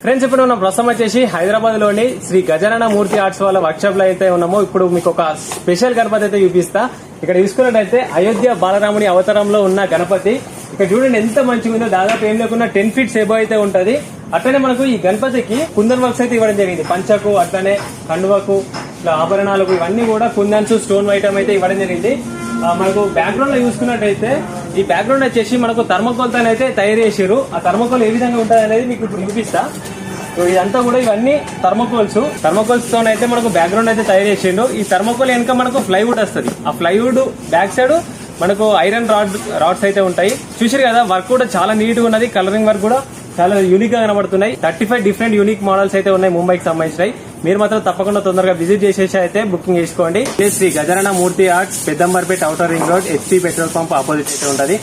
Friends, ఇప్పుడు మనం ప్రస్తుతం వచ్చేసి హైదరాబాద్ లోని శ్రీ గజానన మూర్తి ఆర్ట్స్ వాళ్ళ వర్క్ షాప్ లో అయితే ఉన్నామో. ఇప్పుడు మీకు ఒక స్పెషల్ గణపతి అయితే చూపిస్తా. ఇక్కడ చూసుకున్నట్టయితే అయోధ్య బాలరాముని అవతారంలో ఉన్న గణపతి. ఇక్కడ చూడండి ఎంత మంచిగా ఉందో. దాదాపు ఏం లేకుండా 10 feet ఎబో అయితే ఉంటది. అట్లనే మనకు ఈ గణపతికి కుందన్ వర్క్స్ అయితే ఇవ్వడం జరిగింది. పంచకు, అట్లనే కండువకు, ఇట్లా ఆభరణాలకు ఇవన్నీ కూడా కుందన్స్, స్టోన్ ఐటమ్ అయితే ఇవ్వడం జరిగింది. మనకు బ్యాక్గ్రౌండ్ లో చూసుకున్నట్టయితే ఈ బ్యాక్గ్రౌండ్ వచ్చేసి మనకు థర్మోకోల్ తో అయితే తయారు చేసారు. ఆ థర్మోకోల్ ఏ విధంగా ఉంటుంది అనేది మీకు ఇప్పుడు చూపిస్తా. ఇదంతా కూడా ఇవన్నీ థర్మోకోల్స్ తో అయితే మనకు బ్యాక్గ్రౌండ్ అయితే తయారు చేసిండు. ఈ థర్మోకోల్ వెనక మనకు ప్లైవుడ్ వస్తుంది. ఆ ప్లైవుడ్ బ్యాక్ సైడ్ మనకు ఐరన్ రాడ్స్ అయితే ఉంటాయి. చూసారు కదా, వర్క్ కూడా చాలా నీట్ గా ఉన్నది. కలరింగ్ వర్క్ కూడా చాలా యూనిక్ గా కనబడుతున్నాయి. 35 డిఫరెంట్ యూనిక్ మోడల్స్ అయితే ఉన్నాయి ముంబైకి సంబంధించినవి. మీరు మాత్రం తప్పకుండా తొందరగా విజిట్ చేసేసి అయితే బుకింగ్ చేసుకోండి. Shri Gajanana Murthy arts, Peddamberpet outer ring road, HP petrol pump opposite అయితే ఉంటది.